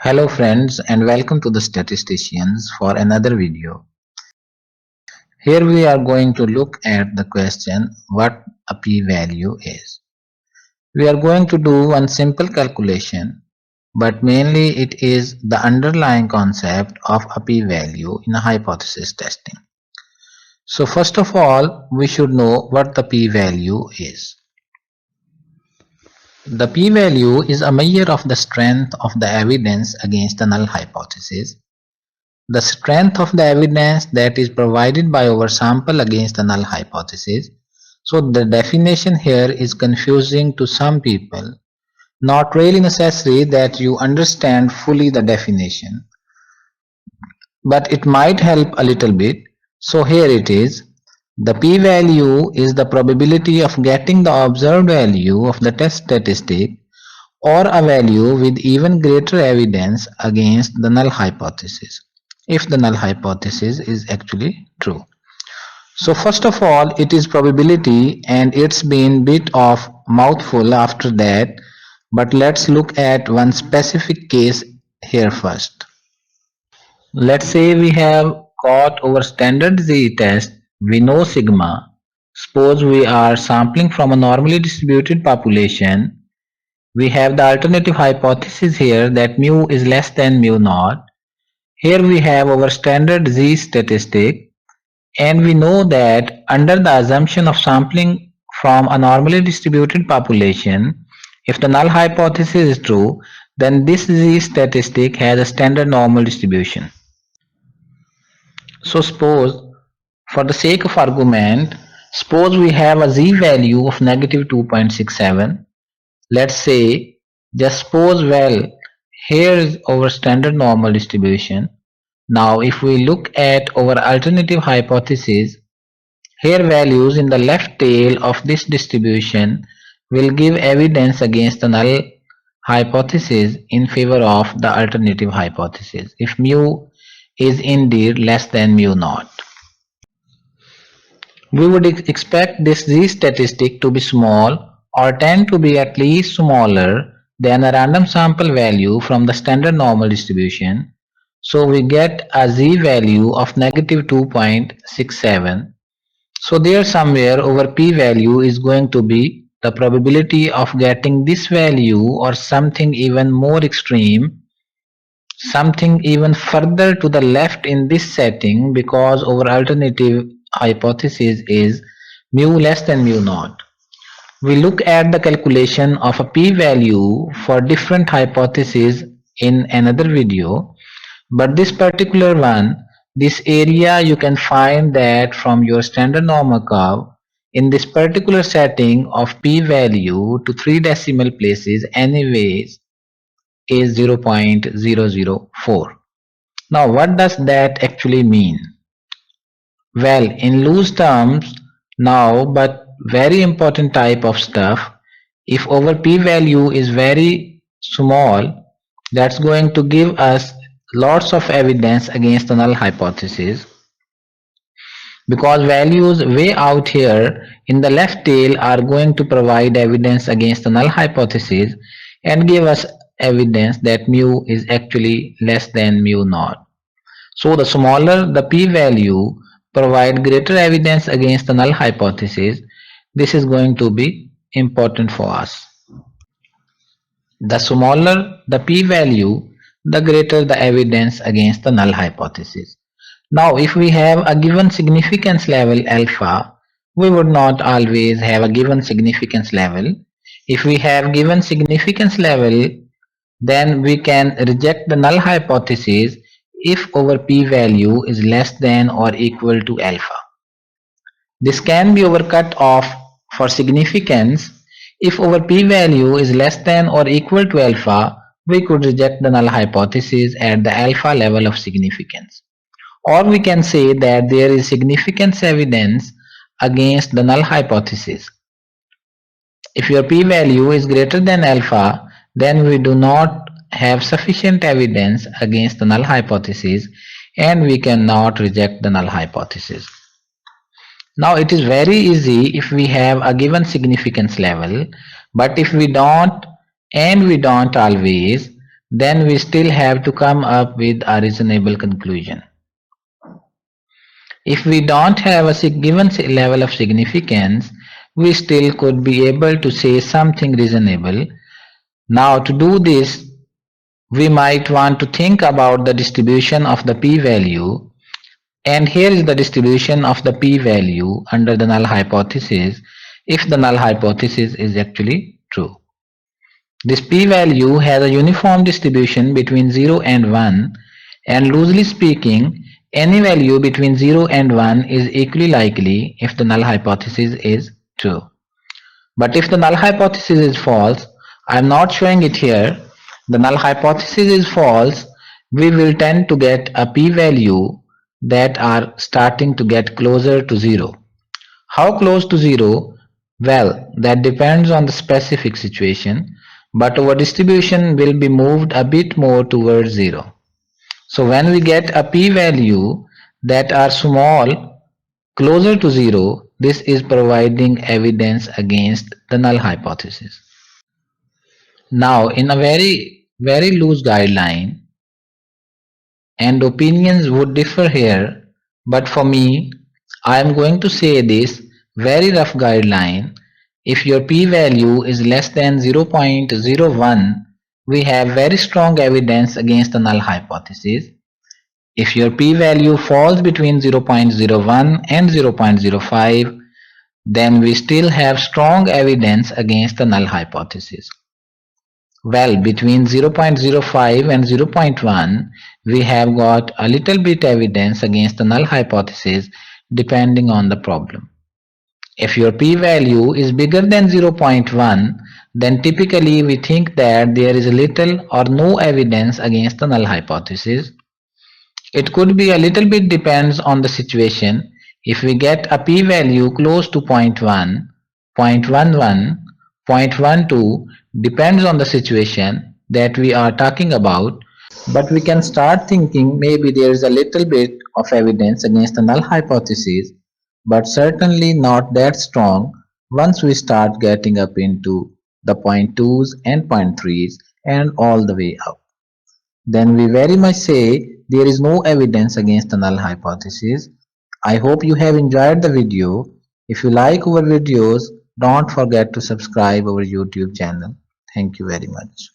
Hello friends and welcome to the statisticians for another video. Here we are going to look at the question what a p-value is. We are going to do one simple calculation, but mainly it is the underlying concept of a p-value in a hypothesis testing. So first of all, we should know what the p-value is. The p-value is a measure of the strength of the evidence against the null hypothesis. The strength of the evidence that is provided by our sample against the null hypothesis. So the definition here is confusing to some people. Not really necessary that you understand fully the definition, but it might help a little bit. So here it is. The p-value is the probability of getting the observed value of the test statistic or a value with even greater evidence against the null hypothesis, if the null hypothesis is actually true. So first of all, it is probability, and it's been bit of mouthful after that, but let's look at one specific case here first. Let's say we have got our standard Z test, we know sigma. Suppose we are sampling from a normally distributed population. We have the alternative hypothesis here that mu is less than mu naught. Here we have our standard Z statistic, and we know that under the assumption of sampling from a normally distributed population, if the null hypothesis is true, then this Z statistic has a standard normal distribution. So suppose, for the sake of argument, suppose we have a Z value of negative 2.67. Let's say, just suppose, well, here is our standard normal distribution. Now if we look at our alternative hypothesis, here values in the left tail of this distribution will give evidence against the null hypothesis in favor of the alternative hypothesis if mu is indeed less than mu naught. We would expect this Z statistic to be small or tend to be at least smaller than a random sample value from the standard normal distribution. So we get a Z value of negative 2.67. So there somewhere our p-value is going to be the probability of getting this value or something even more extreme, something even further to the left in this setting, because our alternative hypothesis is mu less than mu naught. We look at the calculation of a p-value for different hypotheses in another video, but this particular one, this area, you can find that from your standard normal curve in this particular setting of p-value to 3 decimal places anyways is 0.004. Now what does that actually mean? Well, in loose terms now, but very important type of stuff, if our p-value is very small, that's going to give us lots of evidence against the null hypothesis, because values way out here in the left tail are going to provide evidence against the null hypothesis and give us evidence that mu is actually less than mu naught. So the smaller the p-value provide greater evidence against the null hypothesis. This is going to be important for us. The smaller the p-value, the greater the evidence against the null hypothesis. Now if we have a given significance level alpha, we would not always have a given significance level. If we have given significance level, then we can reject the null hypothesis if our p-value is less than or equal to alpha. This can be our cutoff for significance. If our p-value is less than or equal to alpha, we could reject the null hypothesis at the alpha level of significance. Or we can say that there is significance evidence against the null hypothesis. If your p-value is greater than alpha, then we do not have sufficient evidence against the null hypothesis and we cannot reject the null hypothesis. Now it is very easy if we have a given significance level, but if we don't, and we don't always, then we still have to come up with a reasonable conclusion. If we don't have a given level of significance, we still could be able to say something reasonable. Now to do this, we might want to think about the distribution of the p-value, and here is the distribution of the p-value under the null hypothesis if the null hypothesis is actually true. This p-value has a uniform distribution between 0 and 1, and loosely speaking, any value between 0 and 1 is equally likely if the null hypothesis is true. But if the null hypothesis is false, I am not showing it here, the null hypothesis is false, we will tend to get a p-value that are starting to get closer to 0. How close to 0? Well, that depends on the specific situation, but our distribution will be moved a bit more towards 0. So when we get a p-value that are small, closer to 0, this is providing evidence against the null hypothesis. Now, in a very loose guideline, and opinions would differ here, but for me, I am going to say this very rough guideline. If your p-value is less than 0.01, we have very strong evidence against the null hypothesis. If your p-value falls between 0.01 and 0.05, then we still have strong evidence against the null hypothesis. Well, between 0.05 and 0.1, we have got a little bit evidence against the null hypothesis depending on the problem. If your p-value is bigger than 0.1, then typically we think that there is little or no evidence against the null hypothesis. It could be a little bit depends on the situation. If we get a p-value close to 0.1, 0.11, 0.12, depends on the situation that we are talking about, but we can start thinking maybe there is a little bit of evidence against the null hypothesis, but certainly not that strong once we start getting up into the 0.2s and 0.3s and all the way up. Then we very much say there is no evidence against the null hypothesis. I hope you have enjoyed the video. If you like our videos, don't forget to subscribe our YouTube channel. Thank you very much.